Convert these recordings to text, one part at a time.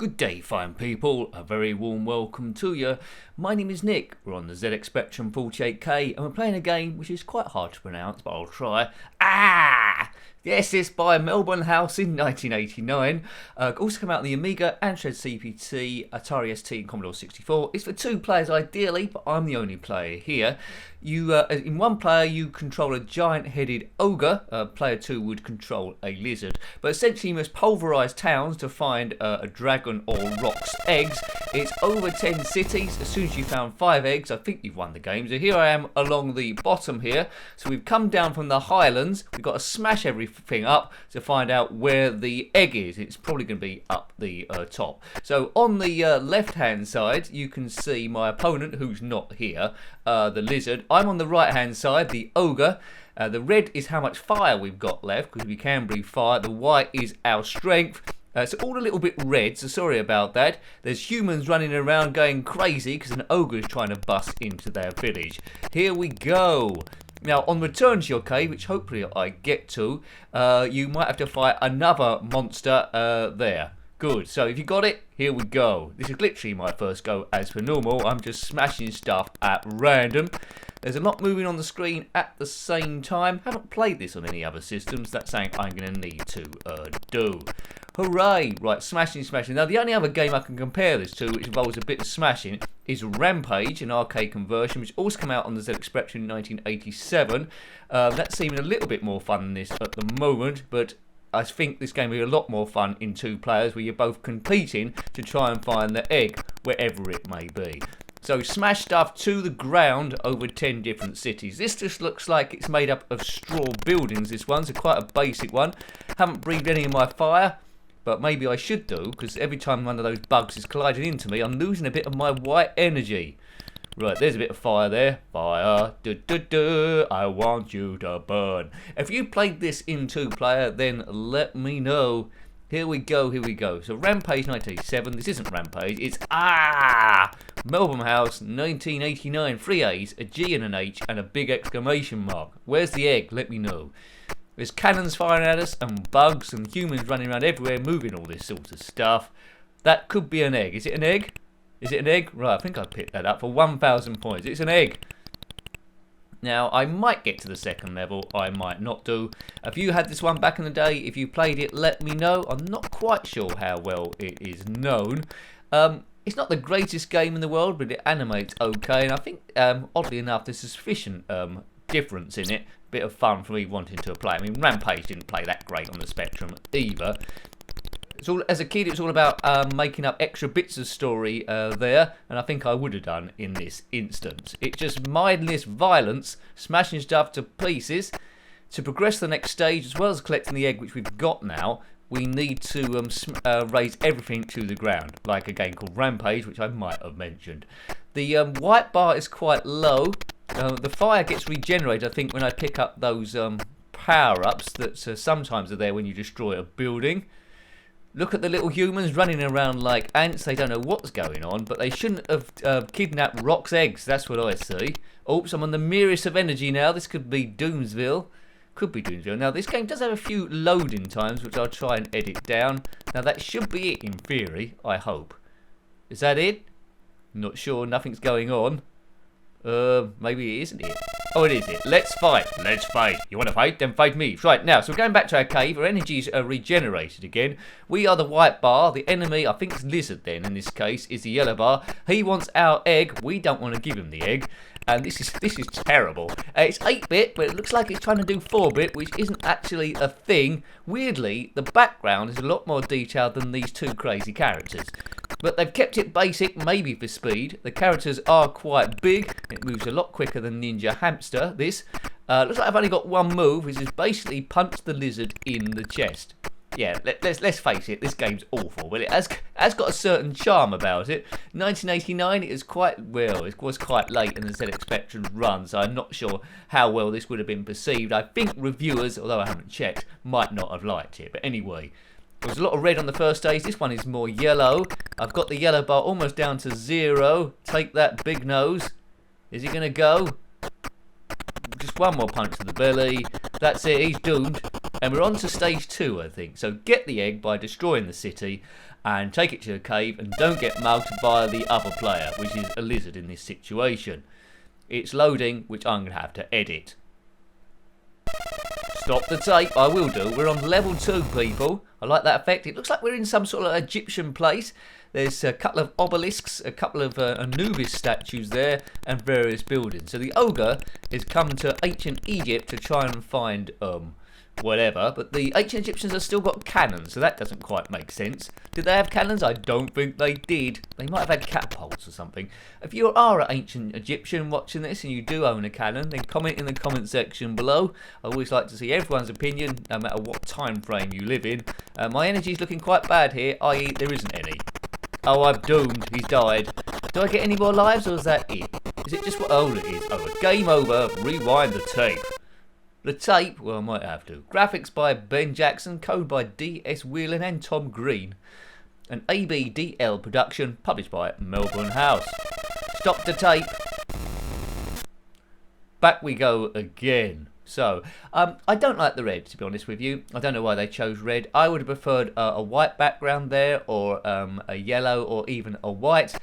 Good day, fine people. A very warm welcome to you. My name is Nick. We're on the ZXspectrum 48K and we're playing a game which is quite hard to pronounce, but I'll try. Yes, it's by Melbourne House in 1989. Also came out on the Amiga, Amstrad CPT, Atari ST and Commodore 64. It's for two players ideally, but I'm the only player here. In one player you control a giant-headed ogre. Player 2 would control a lizard. But essentially you must pulverise towns to find a dragon or roc's eggs. It's over 10 cities. As soon as you found 5 eggs, I think you've won the game. So here I am along the bottom here. So we've come down from the highlands. We've got to smash everything up to find out where the egg is. It's probably going to be up the top. So on the left-hand side, you can see my opponent, who's not here, the lizard. I'm on the right-hand side, the ogre. The red is how much fire we've got left, because we can breathe fire. The white is our strength. It's all a little bit red, so sorry about that. There's humans running around going crazy because an ogre is trying to bust into their village. Here we go. Now, on return to your cave, which hopefully I get to, you might have to fight another monster there. Good, so if you got it, here we go. This is literally my first go as per normal. I'm just smashing stuff at random. There's a lot moving on the screen at the same time. Haven't played this on any other systems. That's something I'm going to need to do. Hooray! Right, smashing. Now, the only other game I can compare this to, which involves a bit of smashing, is Rampage, an arcade conversion, which also came out on the ZXspectrum in 1987. That's seeming a little bit more fun than this at the moment, but I think this game will be a lot more fun in two players, where you're both competing to try and find the egg, wherever it may be. So smash stuff to the ground over 10 different cities. This just looks like it's made up of straw buildings, this one, so quite a basic one. Haven't breathed any of my fire, but maybe I should do, because every time one of those bugs is colliding into me, I'm losing a bit of my white energy. Right, there's a bit of fire there. Fire, I want you to burn. If you played this in two-player, then let me know. Here we go. So Rampage 1987. This isn't Rampage. It's Melbourne House 1989. 3 A's, a G and an H, and a big exclamation mark. Where's the egg? Let me know. There's cannons firing at us, and bugs, and humans running around everywhere, moving all this sort of stuff. That could be an egg. Is it an egg? Is it an egg? Right, I think I picked that up for 1,000 points. It's an egg. Now, I might get to the second level, I might not do. If you had this one back in the day, if you played it, let me know. I'm not quite sure how well it is known. It's not the greatest game in the world, but it animates okay, and I think, oddly enough, there's a sufficient difference in it. Bit of fun for me wanting to play. I mean, Rampage didn't play that great on the Spectrum either. As a kid, it was all about making up extra bits of story there, and I think I would have done in this instance. It's just mindless violence, smashing stuff to pieces. To progress to the next stage, as well as collecting the egg, which we've got now, we need to raise everything to the ground, like a game called Rampage, which I might have mentioned. The white bar is quite low. The fire gets regenerated, I think, when I pick up those power-ups that sometimes are there when you destroy a building. Look at the little humans running around like ants. They don't know what's going on, but they shouldn't have kidnapped Rock's eggs. That's what I see. Oops, I'm on the merest of energy now. This could be Doomsville. Now, this game does have a few loading times, which I'll try and edit down. Now, that should be it in theory, I hope. Is that it? Not sure. Nothing's going on. Maybe it isn't it. Oh, it is it. Let's fight. You want to fight? Then fight me. Right, now, so we're going back to our cave. Our energies are regenerated again. We are the white bar. The enemy, I think it's lizard then, in this case, is the yellow bar. He wants our egg. We don't want to give him the egg. And this is terrible. It's 8-bit, but it looks like it's trying to do 4-bit, which isn't actually a thing. Weirdly, the background is a lot more detailed than these two crazy characters. But they've kept it basic, maybe for speed. The characters are quite big. It moves a lot quicker than Ninja Hamster, this. Looks like I've only got one move, which is basically punch the lizard in the chest. Yeah, let's face it, this game's awful, but it has got a certain charm about it. 1989, it was quite late in the ZXspectrum's run, so I'm not sure how well this would have been perceived. I think reviewers, although I haven't checked, might not have liked it. But anyway, there was a lot of red on the first stage. This one is more yellow. I've got the yellow bar almost down to 0. Take that, big nose. Is he going to go? Just one more punch to the belly. That's it, he's doomed. And we're on to stage 2, I think. So get the egg by destroying the city and take it to a cave, and don't get mugged by the other player, which is a lizard in this situation. It's loading, which I'm going to have to edit. Stop the tape, I will do. We're on level 2, people. I like that effect. It looks like we're in some sort of Egyptian place. There's a couple of obelisks, a couple of Anubis statues there, and various buildings. So the ogre has come to ancient Egypt to try and find whatever, but the ancient Egyptians have still got cannons, so that doesn't quite make sense. Did they have cannons? I don't think they did. They might have had catapults or something. If you are an ancient Egyptian watching this and you do own a cannon, then comment in the comment section below. I always like to see everyone's opinion, no matter what time frame you live in. My energy's looking quite bad here, i.e. there isn't any. Oh, I'm doomed. He's died. Do I get any more lives, or is that it? Is it just what? Oh, it is. Oh, game over. Rewind the tape. The tape? Well, I might have to. Graphics by Ben Jackson, code by D.S. Whelan and Tom Green. An ABDL production, published by Melbourne House. Stop the tape. Back we go again. So, I don't like the red, to be honest with you. I don't know why they chose red. I would have preferred a white background there, or a yellow, or even a white.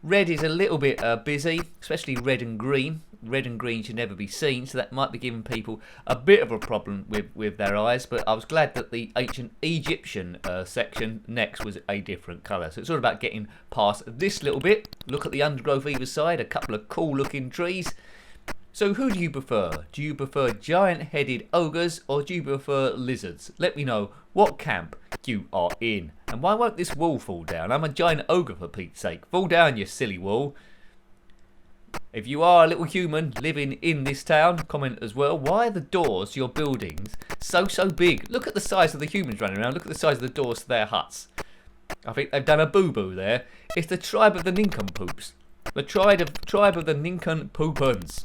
Red is a little bit busy, especially red and green. Red and green should never be seen, so that might be giving people a bit of a problem with their eyes. But I was glad that the ancient Egyptian section next was a different colour. So it's all about getting past this little bit. Look at the undergrowth either side, a couple of cool looking trees. So who do you prefer? Do you prefer giant-headed ogres, or do you prefer lizards? Let me know what camp you are in. And why won't this wall fall down? I'm a giant ogre, for Pete's sake. Fall down, you silly wall. If you are a little human living in this town, comment as well. Why are the doors to your buildings so big? Look at the size of the humans running around. Look at the size of the doors to their huts. I think they've done a boo-boo there. It's the tribe of the nincompoops. The tribe of the nincompoops.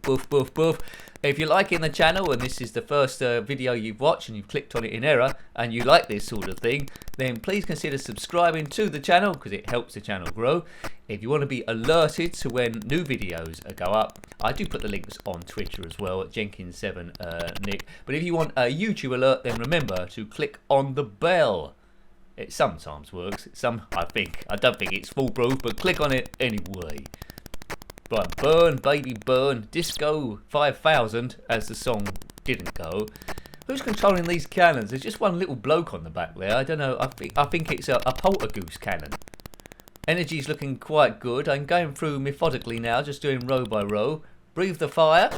Boof, boof, boof. If you're liking the channel and this is the first video you've watched and you've clicked on it in error and you like this sort of thing, then please consider subscribing to the channel because it helps the channel grow. If you want to be alerted to when new videos go up, I do put the links on Twitter as well at Jenkins7Nick. But if you want a YouTube alert, then remember to click on the bell. It sometimes works. I don't think it's foolproof, but click on it anyway. Right, burn, baby, burn. Disco 5000, as the song didn't go. Who's controlling these cannons? There's just one little bloke on the back there. I don't know. I think it's a poltergoose cannon. Energy's looking quite good. I'm going through methodically now, just doing row by row. Breathe the fire.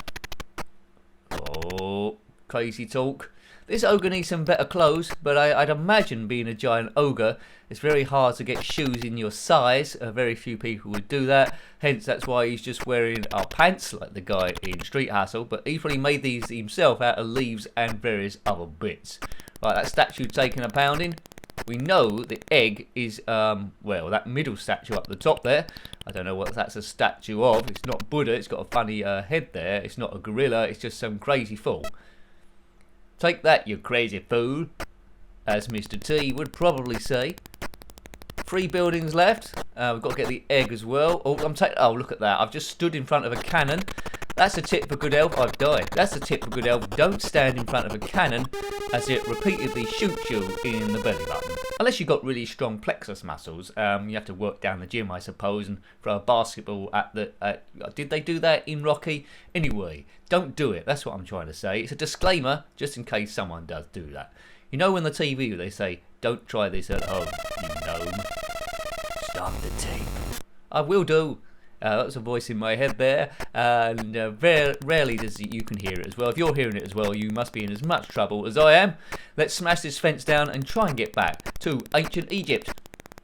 Oh, crazy talk. This ogre needs some better clothes, but I'd imagine being a giant ogre, it's very hard to get shoes in your size. Very few people would do that. Hence, that's why he's just wearing our pants like the guy in Street Hustle. But he probably made these himself out of leaves and various other bits. Right, that statue taking a pounding. We know the egg is, well, that middle statue up the top there. I don't know what that's a statue of. It's not Buddha. It's got a funny head there. It's not a gorilla. It's just some crazy fool. Take that, you crazy fool, as Mr. T would probably say. 3 buildings left. We've got to get the egg as well. Oh, look at that. I've just stood in front of a cannon. That's a tip for good health. I've died. That's a tip for good health. Don't stand in front of a cannon as it repeatedly shoots you in the belly button. Unless you've got really strong plexus muscles. You have to work down the gym, I suppose, and throw a basketball at the... did they do that in Rocky? Anyway, don't do it. That's what I'm trying to say. It's a disclaimer, just in case someone does do that. You know when the TV they say, don't try this at home, you gnome. Stop the tape. I will do. That was a voice in my head there, and rarely does you can hear it as well. If you're hearing it as well, you must be in as much trouble as I am. Let's smash this fence down and try and get back to ancient Egypt.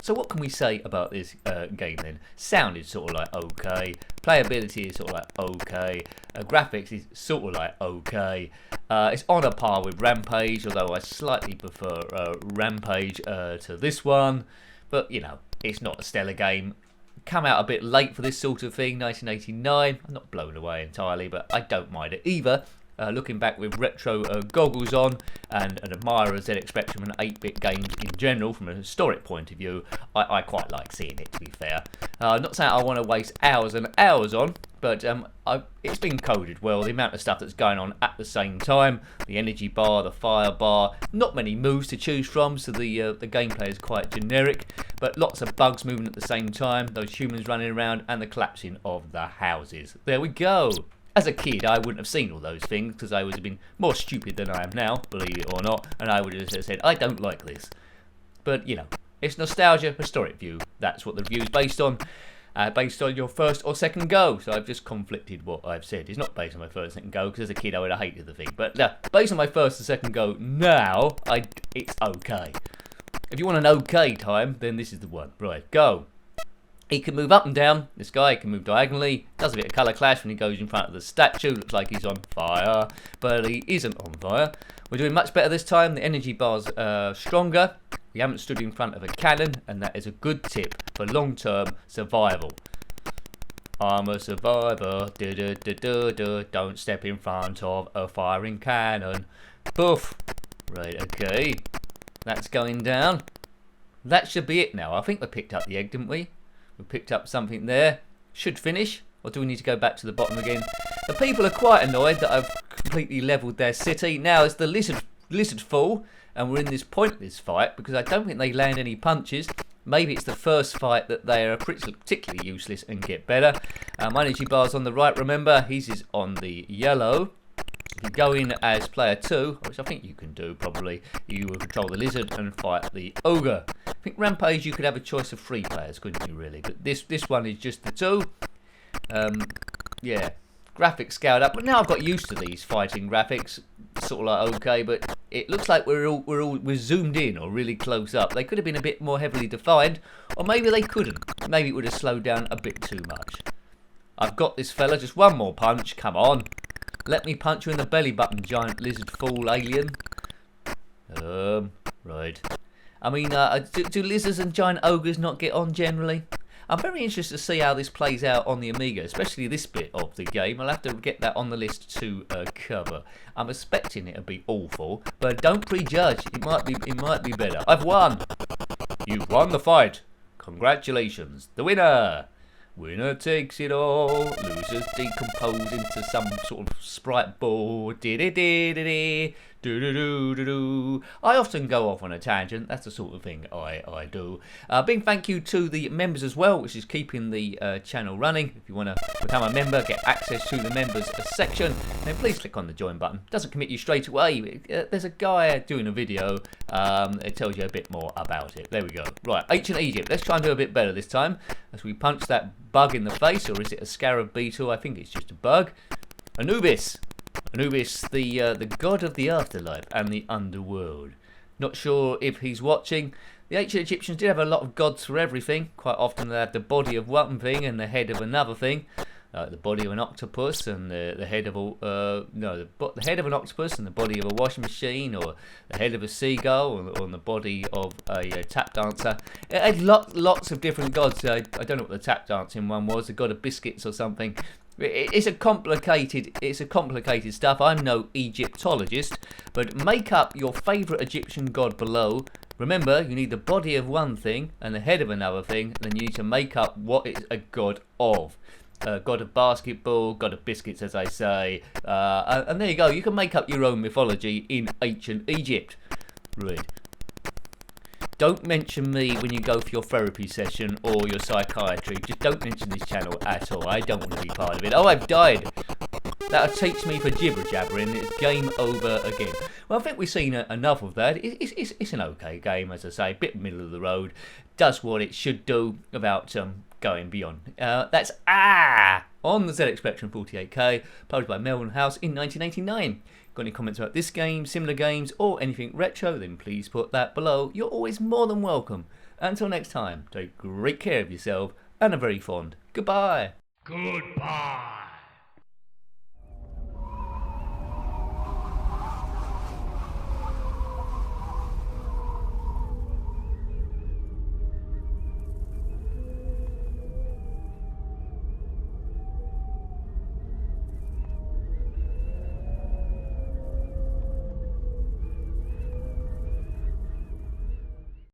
So what can we say about this game then? Sound is sort of like okay. Playability is sort of like okay. Graphics is sort of like okay. It's on a par with Rampage, although I slightly prefer Rampage to this one. But, you know, it's not a stellar game. Come out a bit late for this sort of thing, 1989. I'm not blown away entirely, but I don't mind it either. looking back with retro goggles on, and an admirer of ZXspectrum and 8-bit games in general from a historic point of view, I quite like seeing it, to be fair. Not saying I want to waste hours and hours on, but it's been coded well. The amount of stuff that's going on at the same time, the energy bar, the fire bar, not many moves to choose from, so the gameplay is quite generic, but lots of bugs moving at the same time, those humans running around, and the collapsing of the houses. There we go. As a kid, I wouldn't have seen all those things because I would have been more stupid than I am now, believe it or not, and I would have just said, I don't like this. But, you know, it's nostalgia, historic view. That's what the review's based on. Based on your first or second go. So I've just conflicted what I've said. It's not based on my first and second go, because as a kid I would have hated the thing. But based on my first and second go now, it's okay. If you want an okay time, then this is the one. Right, go. He can move up and down. This guy can move diagonally. Does a bit of colour clash when he goes in front of the statue. Looks like he's on fire, but he isn't on fire. We're doing much better this time. The energy bar's stronger. We haven't stood in front of a cannon, and that is a good tip for long-term survival. I'm a survivor. Don't step in front of a firing cannon. Poof. Right, okay. That's going down. That should be it now. I think we picked up the egg, didn't we? We picked up something there. Should finish. Or do we need to go back to the bottom again? The people are quite annoyed that I've completely levelled their city. Now it's the lizard full, and we're in this pointless fight because I don't think they land any punches. Maybe it's the first fight that they are particularly useless and get better. My energy bar's on the right, remember. His is on the yellow. If you go in as player 2, which I think you can do probably, you will control the lizard and fight the ogre. I think Rampage you could have a choice of 3 players, couldn't you really? But this one is just the 2. Yeah, graphics scaled up, but now I've got used to these fighting graphics. Sort of like okay, but it looks like we're zoomed in or really close up. They could have been a bit more heavily defined, or maybe they couldn't. Maybe it would have slowed down a bit too much. I've got this fella. Just one more punch. Come on. Let me punch you in the belly button, giant lizard fool alien. Right. I mean, do lizards and giant ogres not get on generally? I'm very interested to see how this plays out on the Amiga, especially this bit of the game. I'll have to get that on the list to cover. I'm expecting it to be awful, but don't prejudge. It might be better. I've won. You've won the fight. Congratulations. The winner. Winner takes it all. Losers decompose into some sort of sprite ball. Do-do-do-do-do. I often go off on a tangent. That's the sort of thing I do. Big thank you to the members as well, which is keeping the channel running. If you want to become a member, get access to the members section, then please click on the join button. Doesn't commit you straight away. There's a guy doing a video. It tells you a bit more about it. There we go. Right, ancient Egypt. Let's try and do a bit better this time. As we punch that bug in the face, or is it a scarab beetle? I think it's just a bug. Anubis. Anubis, the god of the afterlife and the underworld. Not sure if he's watching. The ancient Egyptians did have a lot of gods for everything. Quite often they had the body of one thing and the head of another thing. The body of an octopus and the head of the head of an octopus and the body of a washing machine, or the head of a seagull, or the body of a tap dancer. It had lots of different gods. I don't know what the tap dancing one was. The god of biscuits or something. It's a complicated stuff. I'm no Egyptologist, but make up your favourite Egyptian god below. Remember, you need the body of one thing and the head of another thing, and then you need to make up what it's a god of. God of basketball, god of biscuits, as I say, and there you go. You can make up your own mythology in ancient Egypt. Right. Don't mention me when you go for your therapy session or your psychiatry. Just don't mention this channel at all. I don't want to be part of it. Oh, I've died. That'll teach me for jibber jabbering. It's game over again. Well, I think we've seen enough of that. It's an okay game, as I say. Bit middle of the road. Does what it should do without going beyond. That's on the ZXspectrum 48K, published by Melbourne House in 1989. Got any comments about this game, similar games, or anything retro, then please put that below. You're always more than welcome. Until next time, take great care of yourself, and a very fond goodbye. Goodbye.